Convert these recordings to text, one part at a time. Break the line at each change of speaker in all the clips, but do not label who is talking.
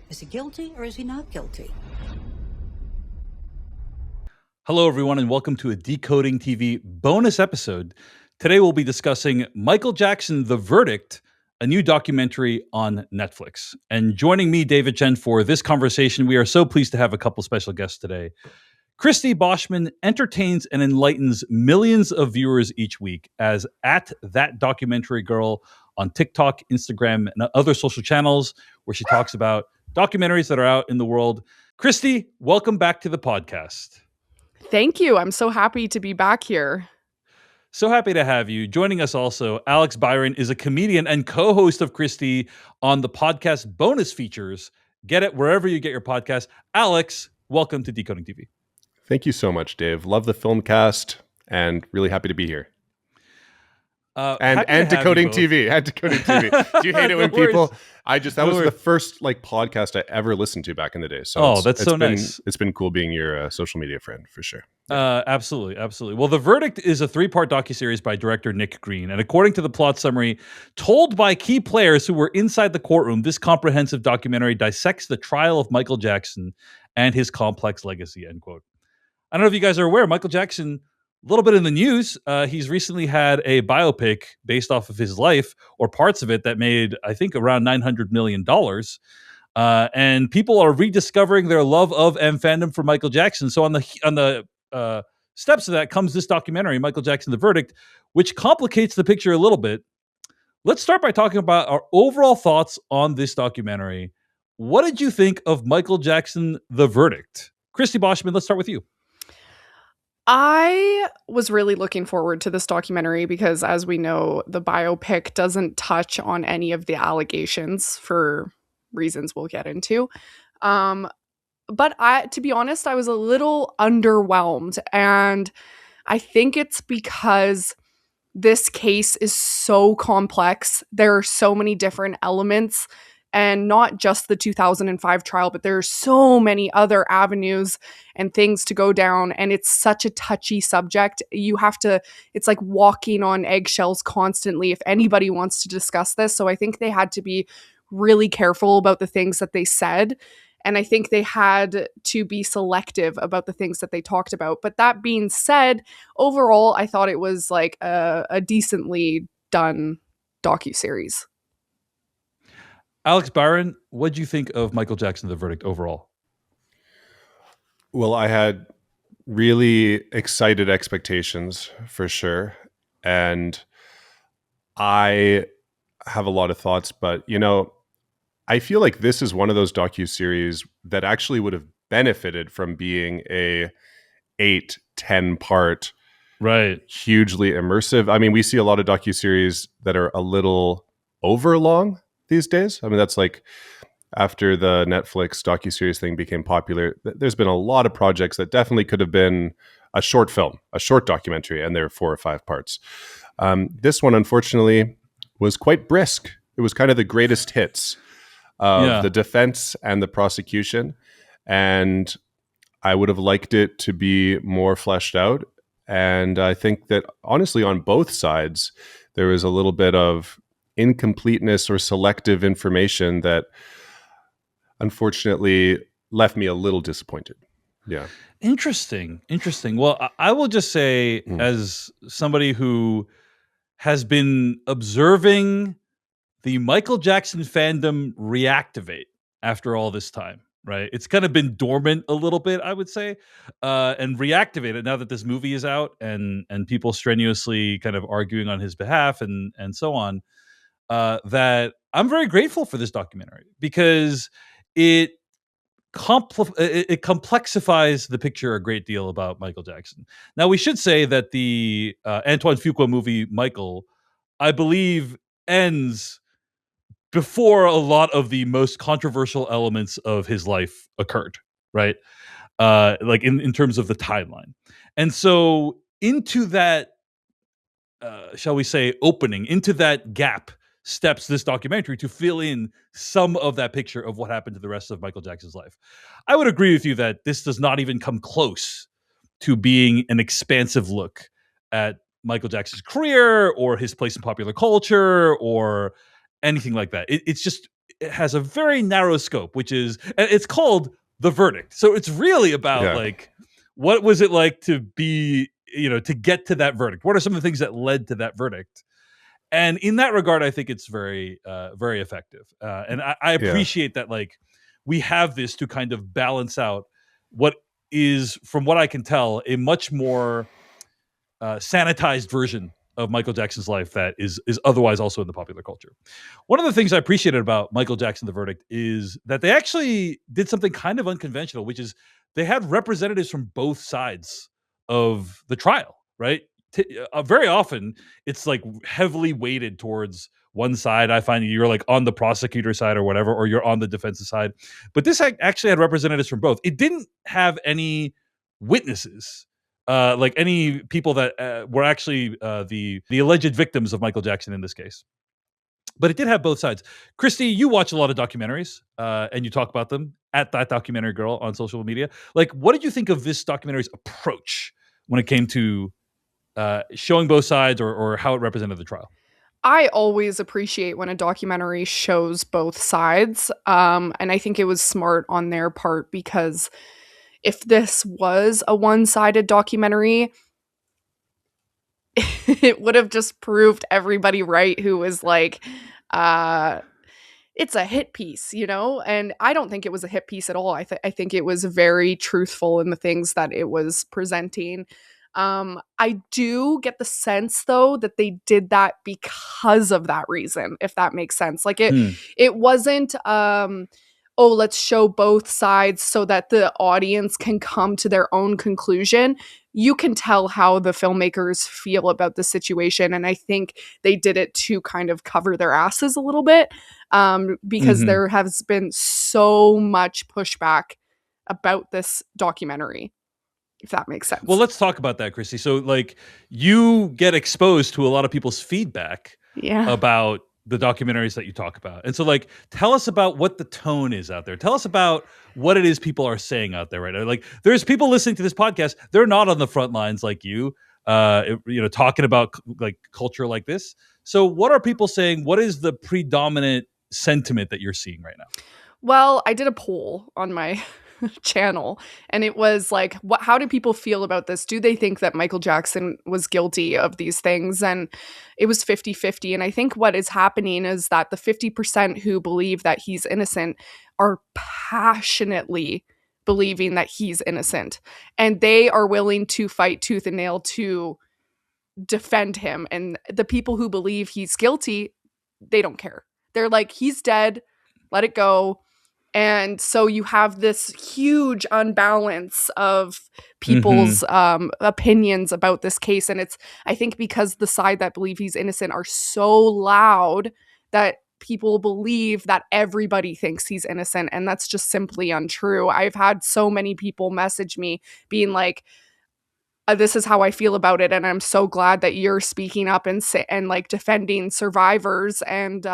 Is he guilty or is he not guilty?
Hello, everyone, and welcome to a Decoding TV bonus episode. Today, we'll be discussing Michael Jackson, The Verdict, a new documentary on Netflix. And joining me, David Chen, for this conversation, we are so pleased to have a couple special guests today. Christie Boschman entertains and enlightens millions of viewers each week as at that documentary girl on TikTok, Instagram, and other social channels where she talks about documentaries that are out in the world. Christie, welcome back to the podcast.
Thank you. I'm so happy to be back here.
So happy to have you. Joining us also, Alex Biron is a comedian and co-host of Christie on the podcast Bonus Features. Get it wherever you get your podcast. Alex, welcome to Decoding TV.
Thank you so much, Dave. Love the film cast and really happy to be here. And Decoding TV. And Decoding TV. Do you hate it when people... That was the first podcast I ever listened to back in the day. So
that's so nice.
It's been cool being your social media friend for sure.
Absolutely. Well, The Verdict is a 3-part docuseries by director Nick Green. And according to the plot summary, told by key players who were inside the courtroom, this comprehensive documentary dissects the trial of Michael Jackson and his complex legacy, end quote. I don't know if you guys are aware, Michael Jackson, a little bit in the news. He's recently had a biopic based off of his life or parts of it that made, I think, around $900 million. And people are rediscovering their love of and fandom for Michael Jackson. So on the steps of that comes this documentary, Michael Jackson, The Verdict, which complicates the picture a little bit. Let's start by talking about our overall thoughts on this documentary. What did you think of Michael Jackson, The Verdict? Christie Boschman, let's start with you.
I was really looking forward to this documentary because, as we know, the biopic doesn't touch on any of the allegations for reasons we'll get into. But to be honest, I was a little underwhelmed. And I think it's because this case is so complex. There are so many different elements. And not just the 2005 trial, but there are so many other avenues and things to go down. And it's such a touchy subject. It's like walking on eggshells constantly if anybody wants to discuss this. So I think they had to be really careful about the things that they said. And I think they had to be selective about the things that they talked about. But that being said, overall, I thought it was like a decently done docuseries.
Alex Biron, what do you think of Michael Jackson, The Verdict overall?
Well, I had really excited expectations for sure. And I have a lot of thoughts, but I feel like this is one of those docuseries that actually would have benefited from being a 8-10 part,
right,
hugely immersive. I mean, we see a lot of docuseries that are a little over long these days. I mean, that's like after the Netflix docuseries thing became popular, there's been a lot of projects that definitely could have been a short film, a short documentary, and they're 4 or 5 parts. This one, unfortunately, was quite brisk. It was kind of the greatest hits of the defense and the prosecution. And I would have liked it to be more fleshed out. And I think that, honestly, on both sides, there was a little bit of incompleteness or selective information that unfortunately left me a little disappointed. Yeah.
Interesting. Well, I will just say, as somebody who has been observing the Michael Jackson fandom reactivate after all this time, right? It's kind of been dormant a little bit, I would say, and reactivated now that this movie is out and people strenuously kind of arguing on his behalf and so on. That I'm very grateful for this documentary because it complexifies the picture a great deal about Michael Jackson. Now, we should say that the Antoine Fuqua movie, Michael, I believe ends before a lot of the most controversial elements of his life occurred, right? Like in terms of the timeline. And so into that, shall we say, opening, into that gap steps this documentary to fill in some of that picture of what happened to the rest of Michael Jackson's life. I would agree with you that this does not even come close to being an expansive look at Michael Jackson's career or his place in popular culture or anything like that. It's just it has a very narrow scope, which is, and it's called The Verdict. So it's really about like, what was it like to be, to get to that verdict? What are some of the things that led to that verdict? And in that regard, I think it's very, very effective. And I appreciate that, like, we have this to kind of balance out what is, from what I can tell, a much more sanitized version of Michael Jackson's life that is otherwise also in the popular culture. One of the things I appreciated about Michael Jackson, The Verdict, is that they actually did something kind of unconventional, which is they had representatives from both sides of the trial, right? Very often it's like heavily weighted towards one side. I find you're like on the prosecutor side or whatever, or you're on the defensive side. But this actually had representatives from both. It didn't have any witnesses, like any people that were actually the alleged victims of Michael Jackson in this case. But it did have both sides. Christie, you watch a lot of documentaries, and you talk about them at That Documentary Girl on social media. Like, what did you think of this documentary's approach when it came to showing both sides, or how it represented the trial?
I always appreciate when a documentary shows both sides. And I think it was smart on their part, because if this was a one-sided documentary, it would have just proved everybody right who was like, it's a hit piece, And I don't think it was a hit piece at all. I think it was very truthful in the things that it was presenting. I do get the sense, though, that they did that because of that reason, if that makes sense. Like, it wasn't, oh, let's show both sides so that the audience can come to their own conclusion. You can tell how the filmmakers feel about the situation, and I think they did it to kind of cover their asses a little bit, because there has been so much pushback about this documentary, if that makes sense.
Well, let's talk about that, Christy. So, like, you get exposed to a lot of people's feedback about the documentaries that you talk about. And so, like, tell us about what the tone is out there. Tell us about what it is people are saying out there right now. Like, there's people listening to this podcast, they're not on the front lines like you, talking about like culture like this. So what are people saying? What is the predominant sentiment that you're seeing right now?
Well, I did a poll on my channel, and it was like, how do people feel about this? Do they think that Michael Jackson was guilty of these things? And it was 50-50. And I think what is happening is that the 50% who believe that he's innocent are passionately believing that he's innocent, and they are willing to fight tooth and nail to defend him. And the people who believe he's guilty, they don't care. They're like, he's dead, let it go. And so you have this huge unbalance of people's opinions about this case. And it's, I think, because the side that believe he's innocent are so loud that people believe that everybody thinks he's innocent. And that's just simply untrue. I've had so many people message me being like, this is how I feel about it. And I'm so glad that you're speaking up and like defending survivors. And,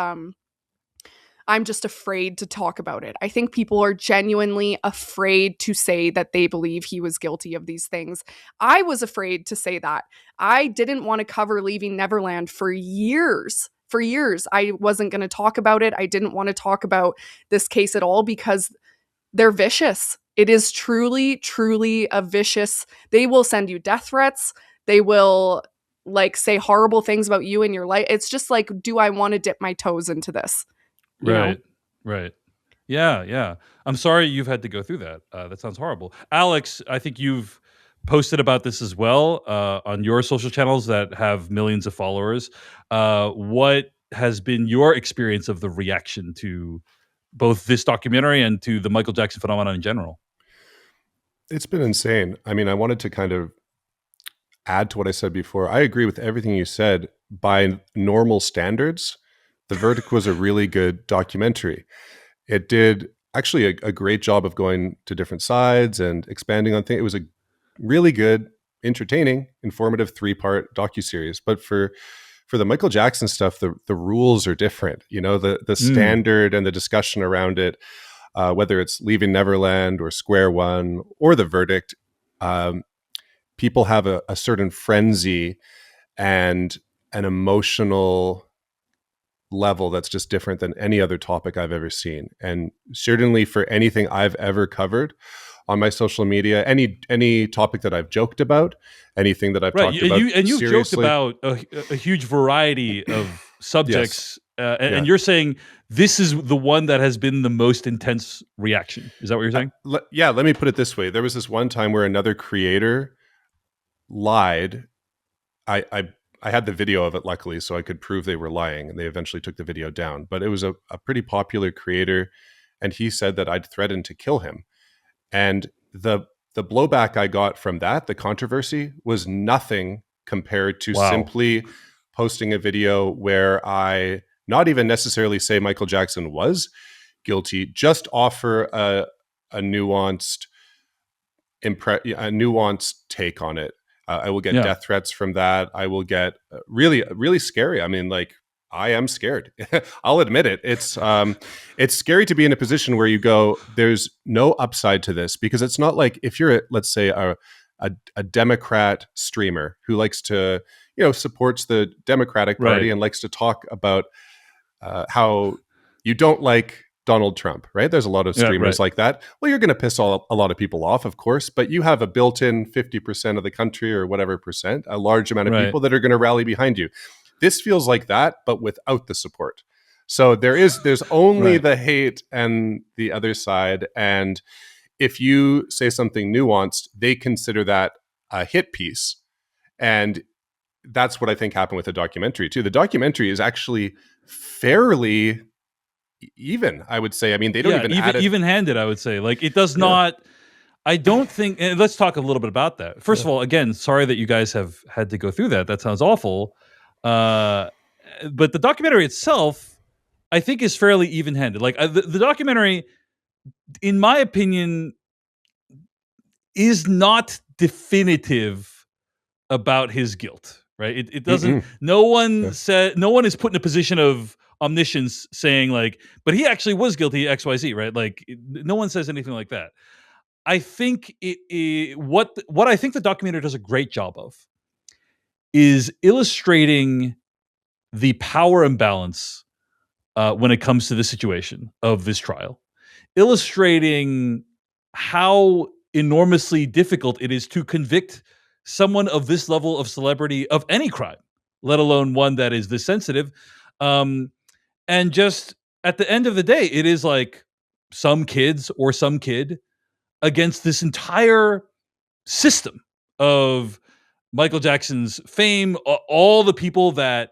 I'm just afraid to talk about it. I think people are genuinely afraid to say that they believe he was guilty of these things. I was afraid to say that. I didn't want to cover Leaving Neverland for years. For years, I wasn't going to talk about it. I didn't want to talk about this case at all because they're vicious. It is truly, truly a vicious. They will send you death threats. They will like say horrible things about you and your life. It's just like, do I want to dip my toes into this?
Right. Yeah. I'm sorry you've had to go through that. That sounds horrible. Alex, I think you've posted about this as well on your social channels that have millions of followers. What has been your experience of the reaction to both this documentary and to the Michael Jackson phenomenon in general?
It's been insane. I mean, I wanted to kind of add to what I said before. I agree with everything you said. By normal standards, The Verdict was a really good documentary. It did actually a great job of going to different sides and expanding on things. It was a really good, entertaining, informative 3-part docuseries. But for the Michael Jackson stuff, the rules are different. You know, the standard and the discussion around it, whether it's Leaving Neverland or Square One or The Verdict, people have a certain frenzy and an emotional level that's just different than any other topic I've ever seen. And certainly for anything I've ever covered on my social media, any topic that I've joked about, anything that I've talked about
you've joked
seriously.
about a huge variety of subjects, and
Yeah.
you're saying this is the one that has been the most intense reaction. Is that what you're saying?
Let me put it this way. There was this one time where another creator lied. I had the video of it, luckily, so I could prove they were lying, and they eventually took the video down. But it was a pretty popular creator, and he said that I'd threatened to kill him. And the blowback I got from that, the controversy, was nothing compared to simply posting a video where I not even necessarily say Michael Jackson was guilty, just offer a nuanced take on it. I will get death threats from that. I will get really, really scary. I mean, like, I am scared. I'll admit it. It's scary to be in a position where you go, there's no upside to this, because it's not like if you're, let's say, a Democrat streamer who likes to, supports the Democratic Party and likes to talk about how you don't like Donald Trump, right? There's a lot of streamers like that. Well, you're going to piss a lot of people off, of course, but you have a built-in 50% of the country or whatever percent, a large amount of people that are going to rally behind you. This feels like that, but without the support. So there's only the hate and the other side. And if you say something nuanced, they consider that a hit piece. And that's what I think happened with the documentary too. The documentary is actually fairly even, I would say. I mean, they don't
even-handed, I would say. Like, it does not. I don't think. And let's talk a little bit about that. First of all, again, sorry that you guys have had to go through that. That sounds awful. But the documentary itself, I think, is fairly even-handed. Like, the documentary, in my opinion, is not definitive about his guilt. Right? It doesn't. No one said. No one is put in a position of omniscience saying, like, but he actually was guilty XYZ, right? Like, no one says anything like that. I think what I think the documentary does a great job of is illustrating the power imbalance when it comes to the situation of this trial, illustrating how enormously difficult it is to convict someone of this level of celebrity of any crime, let alone one that is this sensitive. And just at the end of the day, it is like some kids or some kid against this entire system of Michael Jackson's fame, all the people that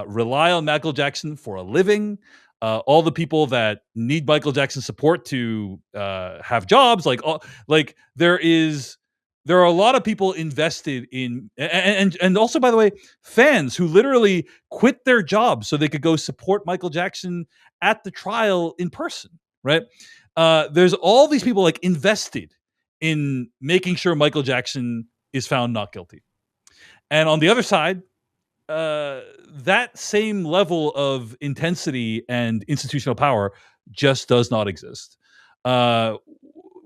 rely on Michael Jackson for a living, all the people that need Michael Jackson's support to have jobs. There are a lot of people invested in, and also, by the way, fans who literally quit their jobs so they could go support Michael Jackson at the trial in person, right? There's all these people like invested in making sure Michael Jackson is found not guilty. And on the other side, that same level of intensity and institutional power just does not exist.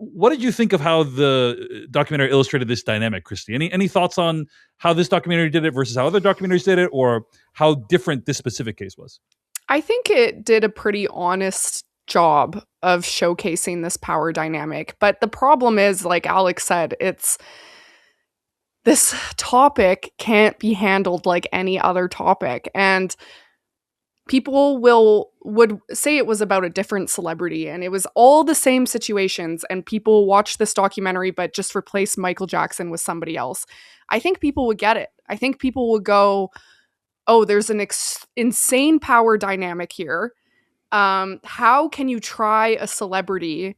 What did you think of how the documentary illustrated this dynamic, Christie? Any thoughts on how this documentary did it versus how other documentaries did it, or how different this specific case was?
I think it did a pretty honest job of showcasing this power dynamic. But the problem is, like Alex said, this topic can't be handled like any other topic. And people would say it was about a different celebrity and it was all the same situations, and people watch this documentary but just replace Michael Jackson with somebody else. I think people would get it. I think people would go, oh, there's an insane power dynamic here. How can you try a celebrity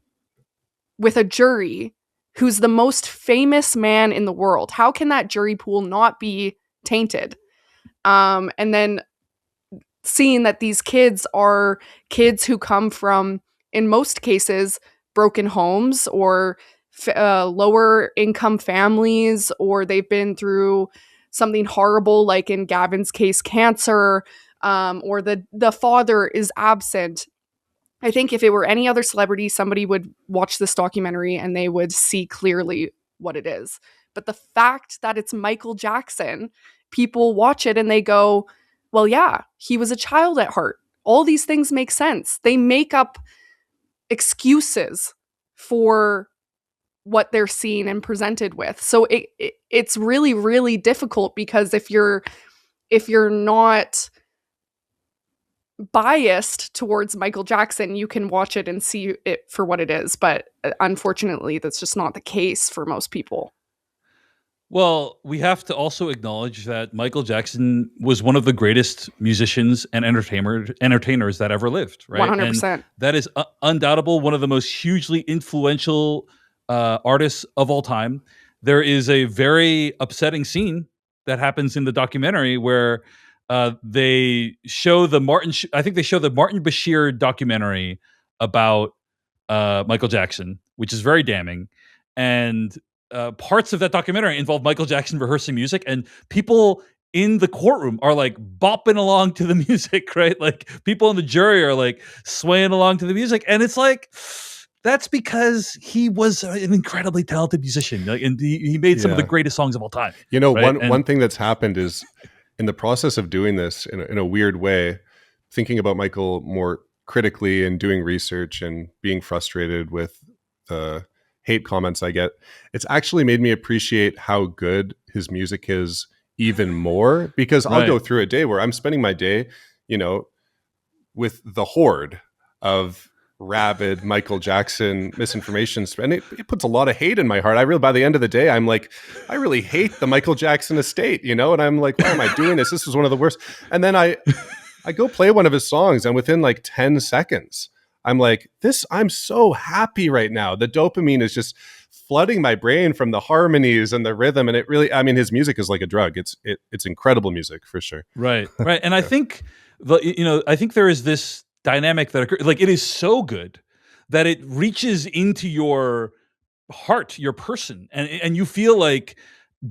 with a jury who's the most famous man in the world? How can that jury pool not be tainted? And then seeing that these kids are kids who come from, in most cases, broken homes or lower income families, or they've been through something horrible, like in Gavin's case, cancer, or the father is absent. I think if it were any other celebrity, somebody would watch this documentary and they would see clearly what it is. But the fact that it's Michael Jackson, people watch it and they go, well, yeah, he was a child at heart. All these things make sense. They make up excuses for what they're seen and presented with. So it's really, really difficult, because if you're not biased towards Michael Jackson, you can watch it and see it for what it is. But unfortunately, that's just not the case for most people.
Well, we have to also acknowledge that Michael Jackson was one of the greatest musicians and entertainers that ever lived, right?
100%.
And that is undoubtable, one of the most hugely influential artists of all time. There is a very upsetting scene that happens in the documentary where they show the I think they show the Martin Bashir documentary about Michael Jackson, which is very damning. And parts of that documentary involve Michael Jackson rehearsing music, and people in the courtroom are like bopping along to the music, right? Like people in the jury are like swaying along to the music, and it's like, that's because he was an incredibly talented musician, like, and he made some of the greatest songs of all time.
You know,
right?
one thing that's happened is, in the process of doing this in a weird way, thinking about Michael more critically and doing research and being frustrated with the hate comments I get, it's actually made me appreciate how good his music is even more, because I'll go through a day where I'm spending my day, you know, with the horde of rabid Michael Jackson misinformation, and it puts a lot of hate in my heart. By the end of the day, I'm like, I really hate the Michael Jackson estate, you know, and I'm like, why am I doing this? This is one of the worst. And then I go play one of his songs, and within like 10 seconds, I'm like, I'm so happy right now. The dopamine is just flooding my brain from the harmonies and the rhythm. And it really, I mean, his music is like a drug. It's incredible music for sure.
Right. And I think I think there is this dynamic that occurs, like, it is so good that it reaches into your heart, your person, and you feel like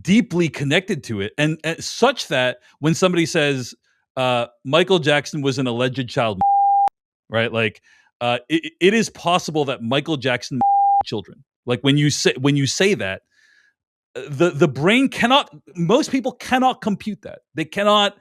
deeply connected to it. And such that when somebody says, Michael Jackson was an alleged child, right? Like, it is possible that Michael Jackson children. Like when you say that, the brain cannot. Most people cannot compute that. They cannot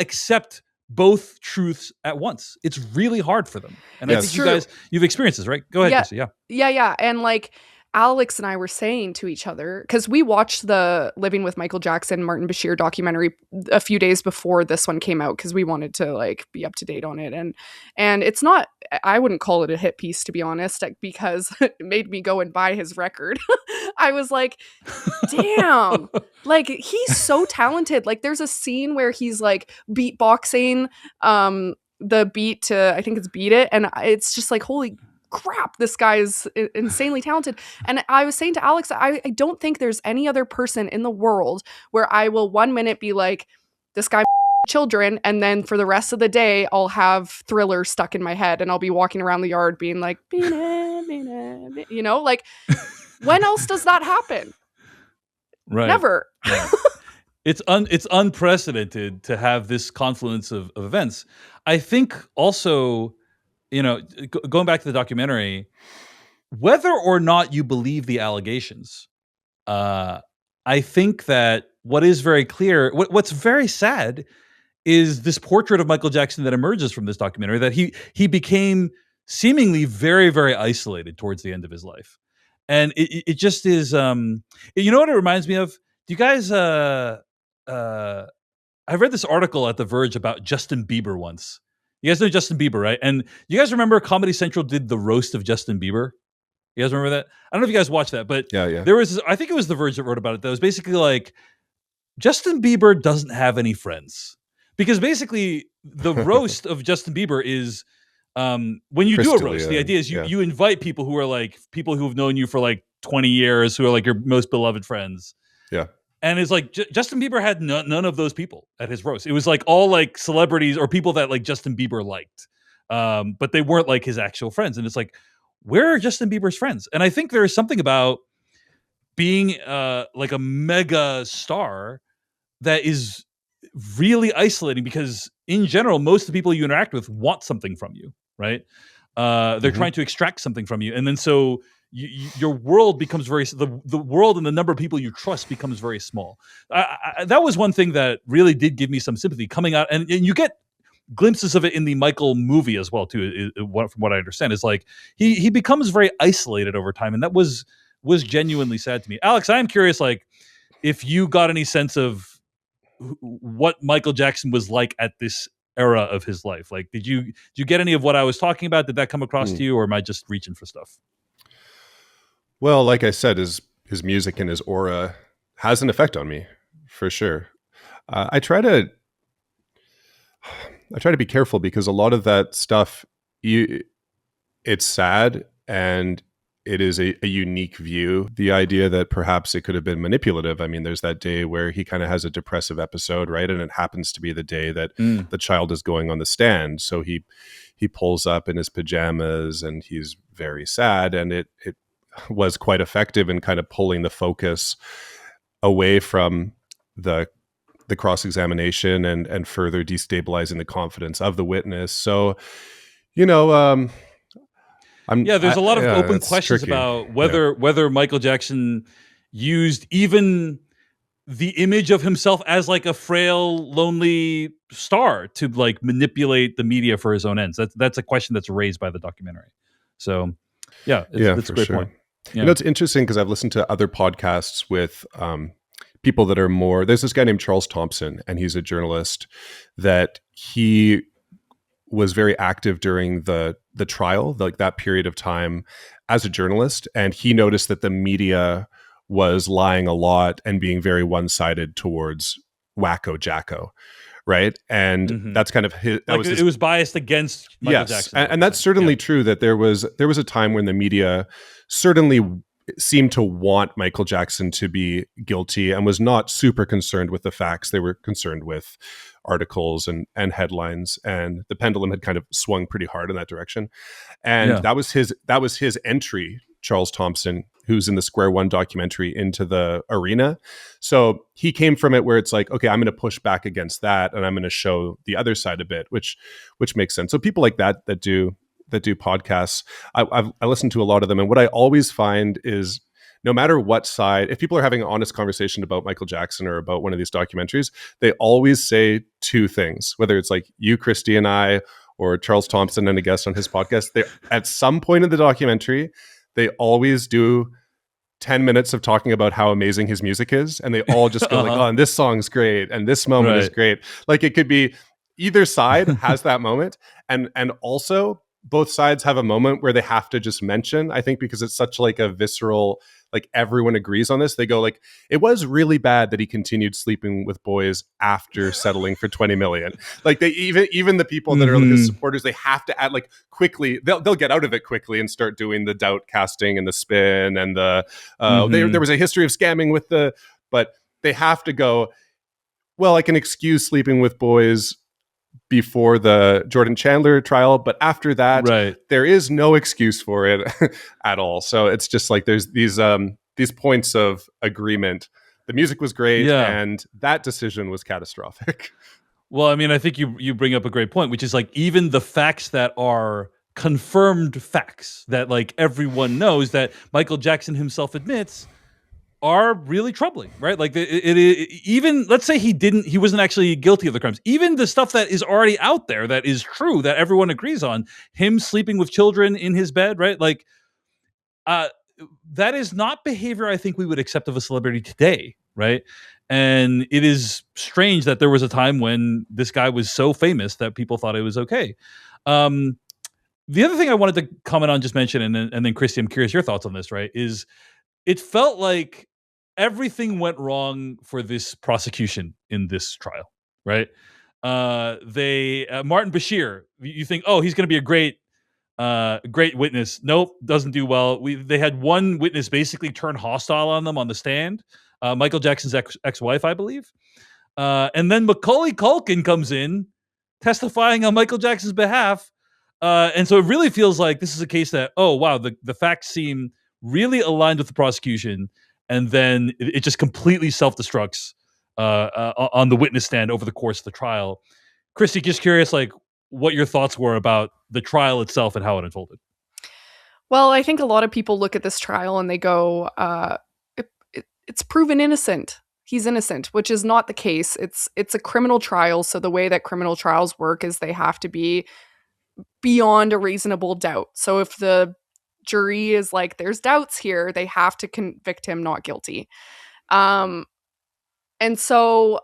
accept both truths at once. It's really hard for them. And I think you've experienced this, right? Go ahead, Christie.
Yeah. And like, Alex and I were saying to each other, because we watched the Living with Michael Jackson, Martin Bashir documentary a few days before this one came out, because we wanted to like be up to date on it. And it's not, I wouldn't call it a hit piece, to be honest, because it made me go and buy his record. I was like, damn, like he's so talented. Like there's a scene where he's like beatboxing the beat to, I think it's Beat It. And it's just like, holy crap, this guy is insanely talented. And I was saying to Alex, I don't think there's any other person in the world where I will 1 minute be like, this guy children, and then for the rest of the day I'll have Thriller stuck in my head, and I'll be walking around the yard being like, you know, like when else does that happen?
Right.
Never.
Right. It's unprecedented to have this confluence of events. I think also, you know, going back to the documentary, whether or not you believe the allegations, I think that what is very clear, what's very sad, is this portrait of Michael Jackson that emerges from this documentary, that he became seemingly very, very isolated towards the end of his life. And it just is, you know what it reminds me of? Do you guys, I read this article at The Verge about Justin Bieber once. You guys know Justin Bieber, right? And you guys remember Comedy Central did the roast of Justin Bieber? You guys remember that? I don't know if you guys watched that, but
yeah.
There was, I think it was The Verge that wrote about it. That was basically like, Justin Bieber doesn't have any friends. Because basically the roast of Justin Bieber is, when you do a roast, the idea is you invite people who are like people who have known you for like 20 years, who are like your most beloved friends.
Yeah.
And it's like Justin Bieber had none of those people at his roast. It was like all like celebrities or people that like Justin Bieber liked, but they weren't like his actual friends. And it's like, where are Justin Bieber's friends? And I think there is something about being like a mega star that is really isolating, because in general, most of the people you interact with want something from you, right? They're trying to extract something from you. And then so your world becomes the world and the number of people you trust becomes very small. That was one thing that really did give me some sympathy coming out, and you get glimpses of it in the Michael movie as well too. From what I understand, is like he becomes very isolated over time, and that was genuinely sad to me. Alex, I am curious, like if you got any sense of what Michael Jackson was like at this era of his life. Like, did you get any of what I was talking about? Did that come across to you, or am I just reaching for stuff?
Well, like I said, his music and his aura has an effect on me for sure. I try to be careful because a lot of that stuff, it's sad and it is a unique view. The idea that perhaps it could have been manipulative. I mean, there's that day where he kind of has a depressive episode, right? And it happens to be the day that the child is going on the stand. So he pulls up in his pajamas and he's very sad. And it was quite effective in kind of pulling the focus away from the cross-examination and further destabilizing the confidence of the witness. So,
there's a lot of open questions tricky. About whether Michael Jackson used even the image of himself as like a frail, lonely star to like manipulate the media for his own ends. That's a question that's raised by the documentary. So, it's a great point. Yeah.
It's interesting because I've listened to other podcasts with people that are more. There's this guy named Charles Thompson, and he's a journalist that he was very active during the trial, like that period of time as a journalist. And he noticed that the media was lying a lot and being very one-sided towards Wacko Jacko. Right. And that's kind of it
was biased against Michael Jackson.
And that's certainly true that there was a time when the media certainly seemed to want Michael Jackson to be guilty and was not super concerned with the facts. They were concerned with articles and headlines, and the pendulum had kind of swung pretty hard in that direction. And that was his entry, Charles Thompson, who's in the Square One documentary, into the arena. So he came from it where it's like, okay, I'm going to push back against that, and I'm going to show the other side a bit, which makes sense. So people like that do podcasts, I listen to a lot of them, and what I always find is, no matter what side, if people are having an honest conversation about Michael Jackson or about one of these documentaries, they always say two things, whether it's like you, Christie, and I, or Charles Thompson and a guest on his podcast. They, at some point in the documentary, they always do 10 minutes of talking about how amazing his music is. And they all just go like, oh, and this song's great. And this moment is great. Like, it could be either side has that moment. And also both sides have a moment where they have to just mention, I think, because it's such like a visceral, like everyone agrees on this. They go like, it was really bad that he continued sleeping with boys after settling for 20 million. Like, they even the people that are his supporters, they have to add like quickly, they'll get out of it quickly and start doing the doubt casting and the spin and the there was a history of scamming with but they have to go, well, I can excuse sleeping with boys before the Jordan Chandler trial, but after that, there is no excuse for it at all. So it's just like there's these points of agreement. The music was great, and that decision was catastrophic.
Well, I mean, I think you bring up a great point, which is like even the facts that are confirmed facts that like everyone knows that Michael Jackson himself admits are really troubling, right? Like even let's say he wasn't actually guilty of the crimes. Even the stuff that is already out there that is true, that everyone agrees on, him sleeping with children in his bed, right? Like, that is not behavior I think we would accept of a celebrity today, right? And it is strange that there was a time when this guy was so famous that people thought it was okay. The other thing I wanted to comment on, just mention, and then Christie, I'm curious your thoughts on this, right? Is it felt like everything went wrong for this prosecution in this trial, right? Martin Bashir, you think, oh, he's going to be a great witness. Nope, doesn't do well. They had one witness basically turn hostile on them on the stand, Michael Jackson's ex-wife, I believe. And then Macaulay Culkin comes in testifying on Michael Jackson's behalf. And so it really feels like this is a case that, oh, wow, the facts seem really aligned with the prosecution, and then it just completely self-destructs on the witness stand over the course of the trial. Christie, just curious, like, what your thoughts were about the trial itself and how it unfolded.
Well, I think a lot of people look at this trial and they go, it's proven innocent. He's innocent, which is not the case. It's a criminal trial, so the way that criminal trials work is they have to be beyond a reasonable doubt. So if the jury is like, there's doubts here, they have to convict him not guilty. And so,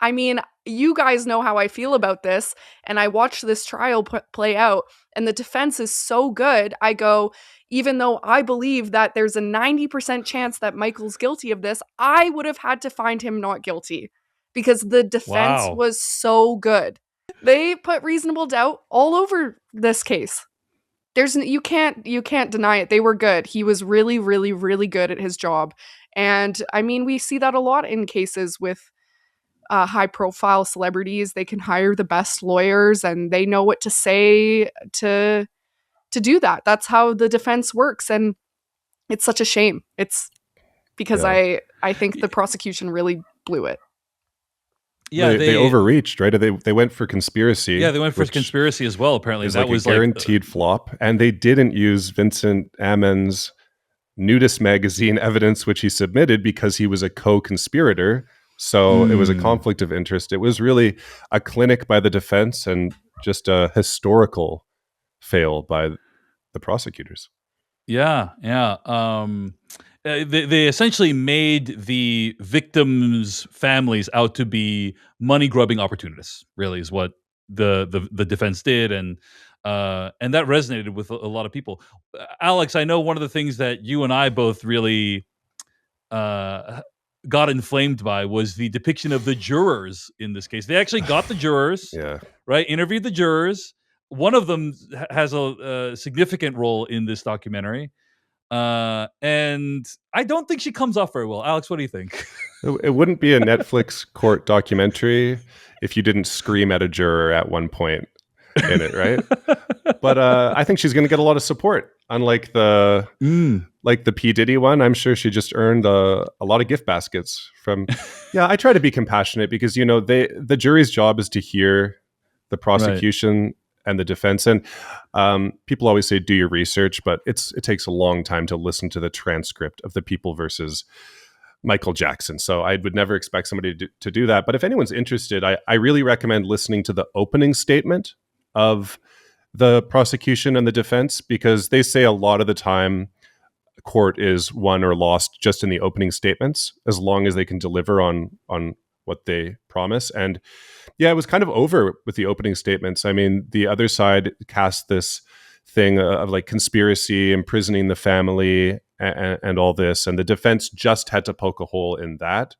I mean, you guys know how I feel about this, and I watched this trial play out, and the defense is so good. I go, even though I believe that there's a 90% chance that Michael's guilty of this, I would have had to find him not guilty because the defense
Wow.
was so good. They put reasonable doubt all over this case. You can't deny it. They were good. He was really, really, really good at his job. And I mean, we see that a lot in cases with high profile celebrities. They can hire the best lawyers and they know what to say to do that. That's how the defense works. And it's such a shame. It's because
Yeah.
I think the prosecution really blew it.
Yeah,
they overreached, right? They went for conspiracy.
Yeah, they went for
which
conspiracy as well. Apparently,
is
that
like
was
a guaranteed flop, and they didn't use Vincent Ammon's nudist magazine evidence, which he submitted because he was a co-conspirator. So it was a conflict of interest. It was really a clinic by the defense and just a historical fail by the prosecutors.
Yeah. They essentially made the victims' families out to be money grubbing opportunists. Really, is what the defense did, and that resonated with a lot of people. Alex, I know one of the things that you and I both really got inflamed by was the depiction of the jurors in this case. They actually got the jurors,
Yeah.
right? Interviewed the jurors. One of them has a significant role in this documentary. And I don't think she comes off very well. Alex, what do you think?
It wouldn't be a Netflix court documentary if you didn't scream at a juror at one point in it, right? But I think she's going to get a lot of support. Unlike the P. Diddy one, I'm sure she just earned a lot of gift baskets from. Yeah, I try to be compassionate because the jury's job is to hear the prosecution and the defense, and people always say do your research, but it takes a long time to listen to the transcript of the People versus Michael Jackson. So I would never expect somebody to do that. But if anyone's interested, I really recommend listening to the opening statement of the prosecution and the defense, because they say a lot of the time court is won or lost just in the opening statements, as long as they can deliver on what they promise. And yeah, it was kind of over with the opening statements. I mean, the other side cast this thing of like conspiracy, imprisoning the family, and all this, and the defense just had to poke a hole in that.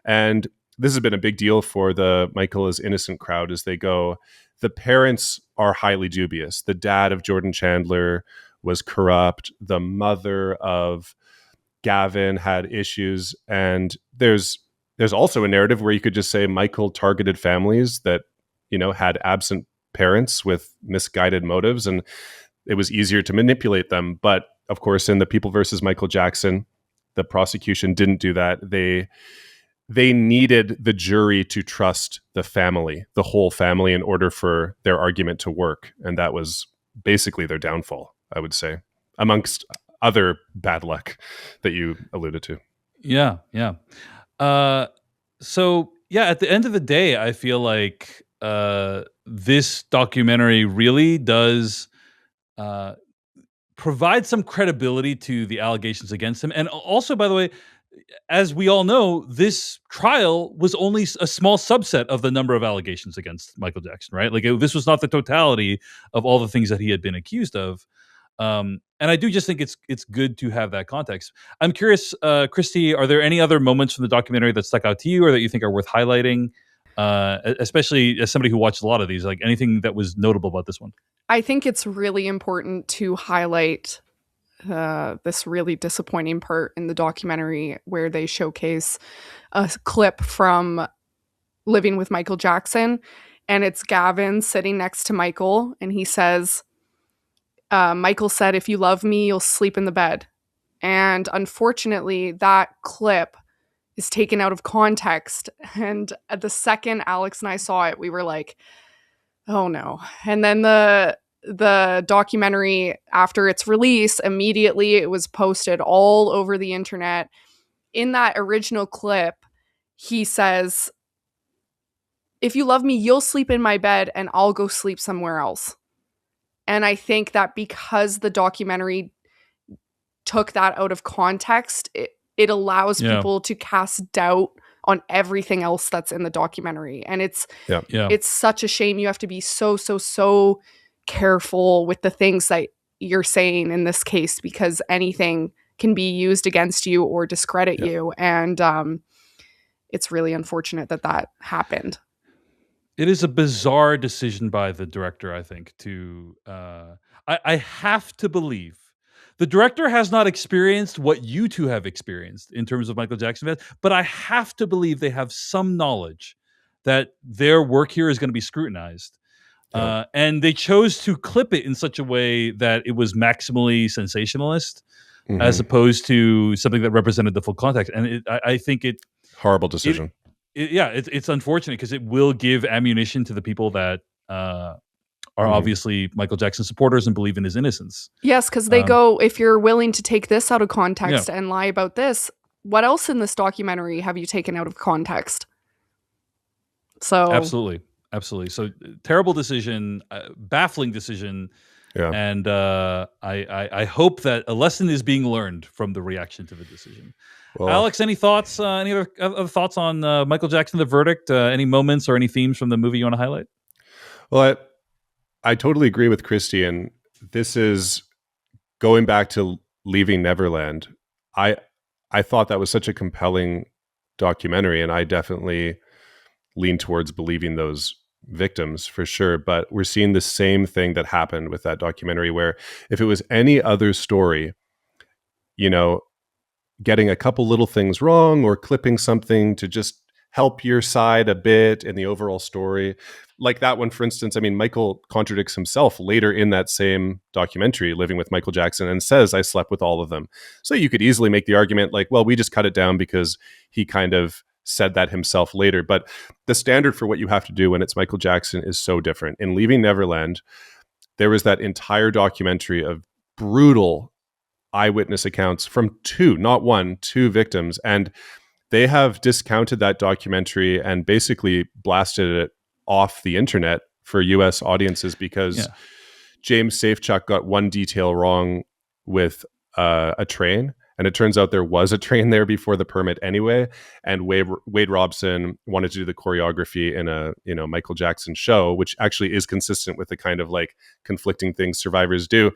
And this has been a big deal for the Michael is innocent crowd, as they go, the parents are highly dubious. The dad of Jordan Chandler was corrupt. The mother of Gavin had issues. And there's also a narrative where you could just say Michael targeted families that, had absent parents with misguided motives, and it was easier to manipulate them. But of course, in the People versus Michael Jackson, the prosecution didn't do that. They needed the jury to trust the family, the whole family, in order for their argument to work. And that was basically their downfall, I would say, amongst other bad luck that you alluded to.
Yeah. So yeah, at the end of the day, I feel like this documentary really does provide some credibility to the allegations against him. And also, by the way, as we all know, this trial was only a small subset of the number of allegations against Michael Jackson, right? Like this was not the totality of all the things that he had been accused of. And I do just think it's good to have that context. I'm curious, Christie, are there any other moments from the documentary that stuck out to you or that you think are worth highlighting? Especially as somebody who watched a lot of these, like anything that was notable about this one?
I think it's really important to highlight this really disappointing part in the documentary where they showcase a clip from Living with Michael Jackson, and it's Gavin sitting next to Michael, and he says, Michael said, "If you love me, you'll sleep in the bed." And unfortunately, that clip is taken out of context. And at the second Alex and I saw it, we were like, oh no. And then the the documentary, after its release, immediately it was posted all over the internet. In that original clip, he says, "If you love me, you'll sleep in my bed and I'll go sleep somewhere else." And I think that because the documentary took that out of context, it allows people to cast doubt on everything else that's in the documentary. And it's such a shame. You have to be so careful with the things that you're saying in this case, because anything can be used against you or discredit you. And it's really unfortunate that happened.
It is a bizarre decision by the director, I think, to I have to believe the director has not experienced what you two have experienced in terms of Michael Jackson fans, but I have to believe they have some knowledge that their work here is going to be scrutinized. And they chose to clip it in such a way that it was maximally sensationalist, as opposed to something that represented the full context. And I think
horrible decision.
It's unfortunate because it will give ammunition to the people that are obviously Michael Jackson supporters and believe in his innocence.
Yes, because they go, if you're willing to take this out of context and lie about this, what else in this documentary have you taken out of context? So
Absolutely. So terrible decision, baffling decision. Yeah. And I hope that a lesson is being learned from the reaction to the decision. Well, Alex, any thoughts? Any other thoughts on Michael Jackson, The Verdict? Any moments or any themes from the movie you want to highlight?
Well, I totally agree with Christie, and this is going back to Leaving Neverland. I thought that was such a compelling documentary, and I definitely lean towards believing those victims for sure. But we're seeing the same thing that happened with that documentary, where if it was any other story, getting a couple little things wrong or clipping something to just help your side a bit in the overall story. Like that one, for instance, I mean, Michael contradicts himself later in that same documentary, Living with Michael Jackson, and says, I slept with all of them. So you could easily make the argument like, well, we just cut it down because he kind of said that himself later. But the standard for what you have to do when it's Michael Jackson is so different. In Leaving Neverland, there was that entire documentary of brutal eyewitness accounts from two victims. And they have discounted that documentary and basically blasted it off the internet for US audiences because James Safechuck got one detail wrong with a train. And it turns out there was a train there before the permit anyway. And Wade Robson wanted to do the choreography in a Michael Jackson show, which actually is consistent with the kind of like conflicting things survivors do.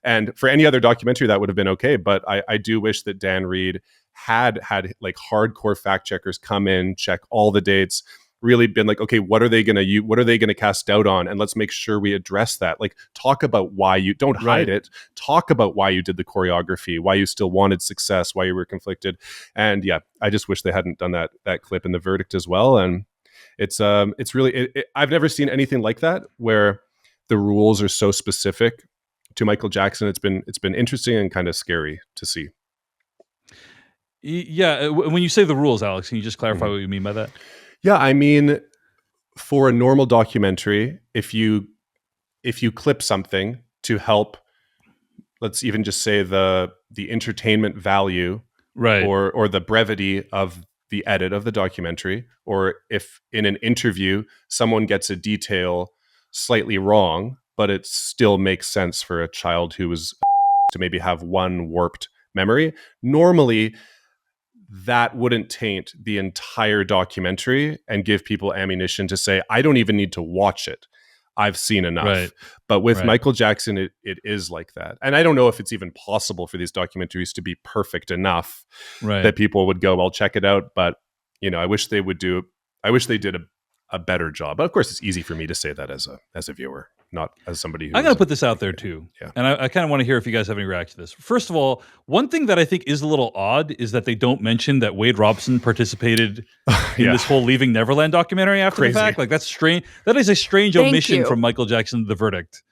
And for any other documentary, that would have been okay. But I do wish that Dan Reed had like hardcore fact checkers come in, check all the dates, really been like, okay, what are they going to cast doubt on? And let's make sure we address that. Like, talk about why you don't hide it. Talk about why you did the choreography, why you still wanted success, why you were conflicted. And yeah, I just wish they hadn't done that clip in The Verdict as well. And it's really, I've never seen anything like that where the rules are so specific to Michael Jackson. It's been interesting and kind of scary to see.
Yeah. When you say the rules, Alex, can you just clarify what you mean by that?
Yeah, I mean, for a normal documentary, if you clip something to help, let's even just say the entertainment value, right, or the brevity of the edit of the documentary, or if in an interview someone gets a detail slightly wrong, but it still makes sense for a child who was to maybe have one warped memory, normally that wouldn't taint the entire documentary and give people ammunition to say, I don't even need to watch it. I've seen enough. Right. But with Michael Jackson, it is like that. And I don't know if it's even possible for these documentaries to be perfect enough that people would go, well, check it out. But, I wish they did a better job. But of course, it's easy for me to say that as a viewer, not as somebody who
I'm going to put this out there too. Yeah. And I kind of want to hear if you guys have any reaction to this. First of all, one thing that I think is a little odd is that they don't mention that Wade Robson participated in this whole Leaving Neverland documentary after the fact. Like, that's strange. That is a strange omission from Michael Jackson, The Verdict.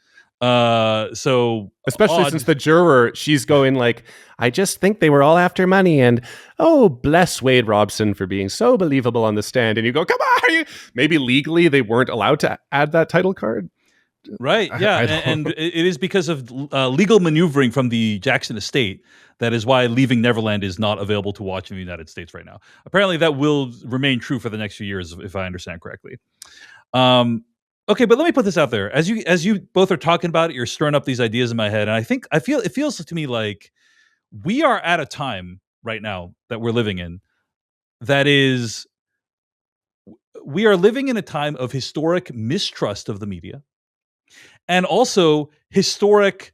So
especially since the juror, she's going like, I just think they were all after money, and oh, bless Wade Robson for being so believable on the stand. And you go, come on, maybe legally they weren't allowed to add that title card.
Right. Yeah. And it is because of legal maneuvering from the Jackson estate. That is why Leaving Neverland is not available to watch in the United States right now. Apparently, that will remain true for the next few years, if I understand correctly. Okay, but let me put this out there. As you both are talking about it, you're stirring up these ideas in my head, and it feels to me like we are at a time right now that we're living in that is we are living in a time of historic mistrust of the media and also historic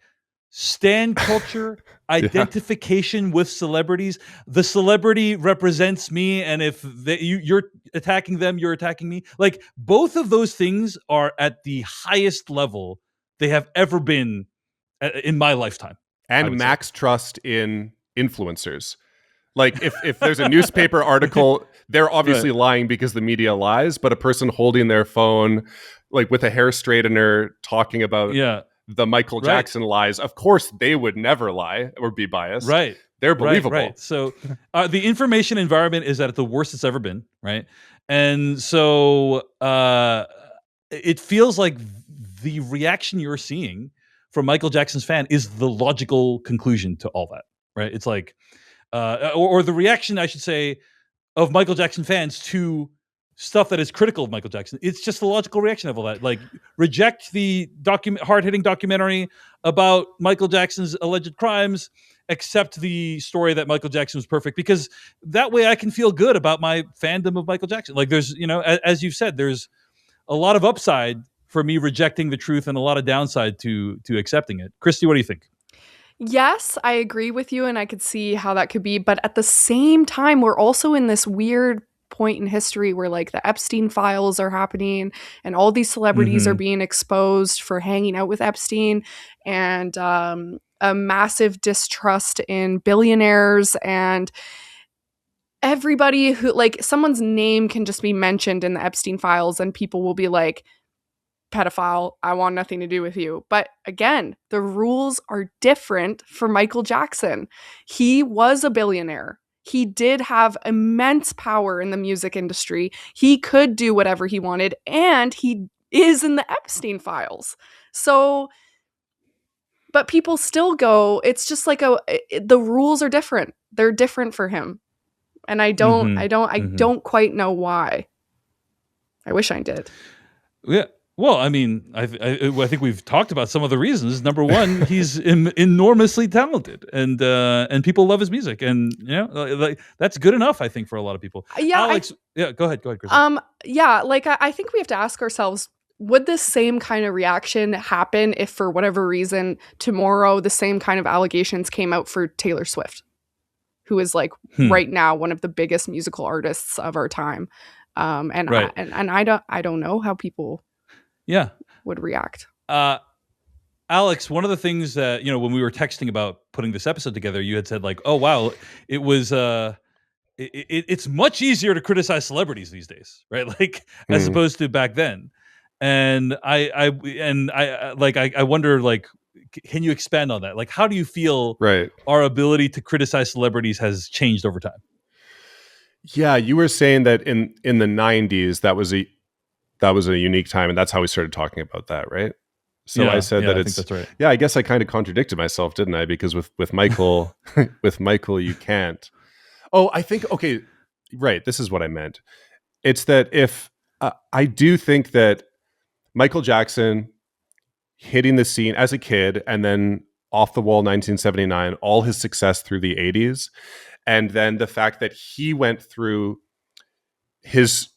stan culture, identification with celebrities. The celebrity represents me, and if you're attacking them, you're attacking me. Like, both of those things are at the highest level they have ever been in my lifetime.
And max trust in influencers. Like, if there's a newspaper article, they're obviously lying because the media lies, but a person holding their phone, like with a hair straightener, talking about the Michael Jackson lies, of course they would never lie or be biased.
Right.
They're believable.
Right. So the information environment is at the worst it's ever been, right? And so it feels like the reaction you're seeing from Michael Jackson's fan is the logical conclusion to all that, right? It's like, or the reaction, I should say, of Michael Jackson fans to stuff that is critical of Michael Jackson. It's just the logical reaction of all that. Like, reject the hard-hitting documentary about Michael Jackson's alleged crimes, accept the story that Michael Jackson was perfect, because that way I can feel good about my fandom of Michael Jackson. Like, there's, as you've said, there's a lot of upside for me rejecting the truth and a lot of downside to accepting it. Christie, what do you think?
Yes, I agree with you, and I could see how that could be. But at the same time, we're also in this weird point in history where, like, the Epstein files are happening and all these celebrities are being exposed for hanging out with Epstein, and a massive distrust in billionaires, and everybody who, like, someone's name can just be mentioned in the Epstein files and people will be like, pedophile, I want nothing to do with you. But again, the rules are different for Michael Jackson. He was a billionaire. He did have immense power in the music industry. He could do whatever he wanted, and he is in the Epstein files. So, but people still go, it's just like the rules are different. They're different for him. And I don't quite know why. I wish I did.
Yeah. Well, I mean, I think we've talked about some of the reasons. Number one, he's enormously talented, and people love his music, and like, that's good enough, I think, for a lot of people.
Yeah,
Alex, go ahead, Chris.
Yeah, like I think we have to ask ourselves: would this same kind of reaction happen if, for whatever reason, tomorrow the same kind of allegations came out for Taylor Swift, who is like right now one of the biggest musical artists of our time? And I don't know how people would react.
Alex, one of the things that, when we were texting about putting this episode together, you had said, like, oh wow, it was it's much easier to criticize celebrities these days, right? Like, as opposed to back then. And I wonder, like, can you expand on that? Like, how do you feel our ability to criticize celebrities has changed over time?
Yeah, you were saying that in the 90s that was a unique time, and that's how we started talking about that, right? So I said that it's, I think that's right. Yeah, I guess I kind of contradicted myself, didn't I? Because with Michael, with Michael, you can't. Oh, I think, okay, right. This is what I meant. It's that if I do think that Michael Jackson hitting the scene as a kid and then Off the Wall 1979, all his success through the 80s, and then the fact that he went through his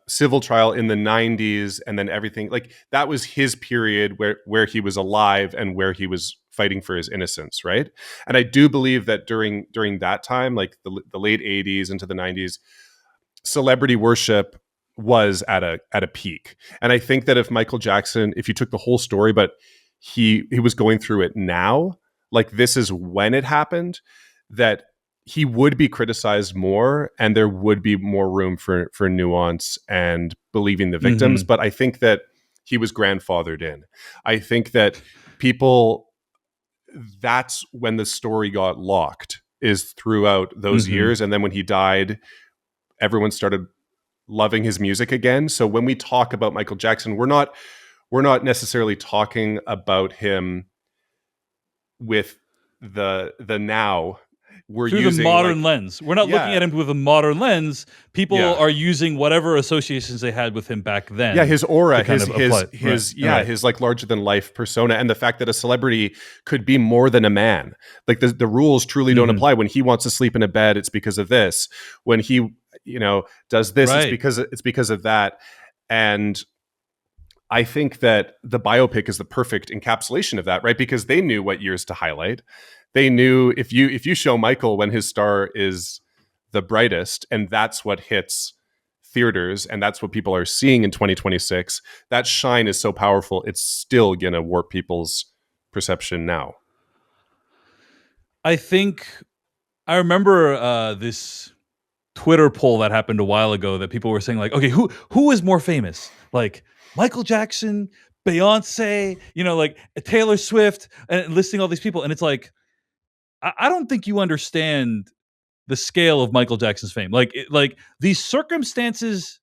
civil trial in the 90s, and then everything, like, that was his period where he was alive and where he was fighting for his innocence, right? And I do believe that during that time, like the late 80s into the 90s, celebrity worship was at a peak. And I think that if Michael Jackson, if you took the whole story, but he was going through it now, like, this is when it happened, that he would be criticized more, and there would be more room for nuance and believing the victims. But I think that he was grandfathered in. I think that that's when the story got locked, is throughout those years. And then when he died, everyone started loving his music again. So when we talk about Michael Jackson, we're not we're not necessarily talking about him with the now. We're
through
using
the modern lens. We're not looking
Yeah.
at him with a modern lens. People
Yeah.
are using whatever associations they had with him back then.
Yeah, his aura,
to kind
his
of
his
apply it.
his
Right. Right.
his like larger than life persona, and the fact that a celebrity could be more than a man. Like the rules truly don't
Mhm.
apply. When he wants to sleep in a bed, it's because of this. When he, does this,
Right.
it's because of that. And I think that the biopic is the perfect encapsulation of that, right? Because they knew what years to highlight. They knew if you show Michael when his star is the brightest, and that's what hits theaters, and that's what people are seeing in 2026, that shine is so powerful, it's still gonna warp people's perception now.
I think I remember this Twitter poll that happened a while ago that people were saying like, okay, who is more famous? Like Michael Jackson, Beyonce, like Taylor Swift, and listing all these people. And it's like, I don't think you understand the scale of Michael Jackson's fame. Like these circumstances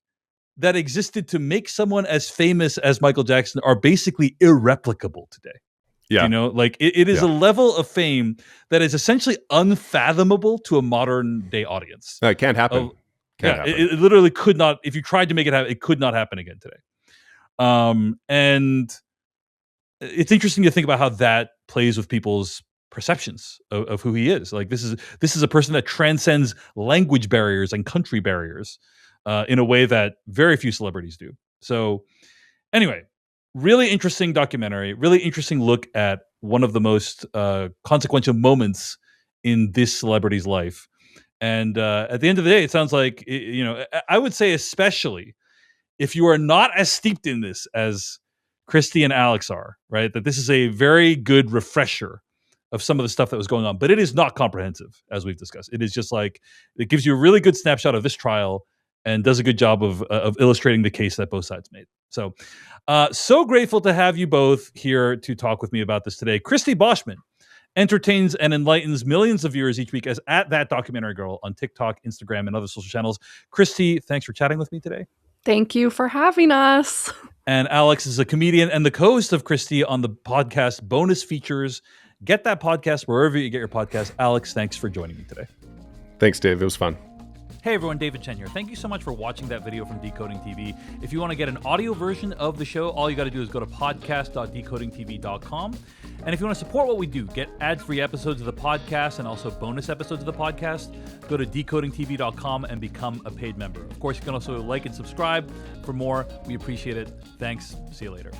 that existed to make someone as famous as Michael Jackson are basically irreplicable today.
Yeah.
It is
Yeah.
a level of fame that is essentially unfathomable to a modern day audience.
No, it can't happen. Can't happen.
It literally could not. If you tried to make it happen, it could not happen again today. And it's interesting to think about how that plays with people's perceptions of who he is. Like this is a person that transcends language barriers and country barriers in a way that very few celebrities do. So anyway, really interesting documentary, really interesting look at one of the most consequential moments in this celebrity's life. And at the end of the day, it sounds like, I would say, especially if you are not as steeped in this as Christie and Alex are, right? That this is a very good refresher of some of the stuff that was going on, but it is not comprehensive, as we've discussed. It is just like, it gives you a really good snapshot of this trial and does a good job of illustrating the case that both sides made. So, so grateful to have you both here to talk with me about this today. Christie Boschman entertains and enlightens millions of viewers each week as @ThatDocumentaryGirl on TikTok, Instagram, and other social channels. Christie, thanks for chatting with me today.
Thank you for having us.
And Alex is a comedian and the co-host of Christie on the podcast Bonus Features. Get that podcast wherever you get your podcast. Alex, thanks for joining me today.
Thanks, Dave. It was fun.
Hey everyone, David Chen here. Thank you so much for watching that video from Decoding TV. If you want to get an audio version of the show, all you got to do is go to podcast.decodingtv.com. And if you want to support what we do, get ad-free episodes of the podcast and also bonus episodes of the podcast, go to decodingtv.com and become a paid member. Of course, you can also like and subscribe for more. We appreciate it. Thanks. See you later.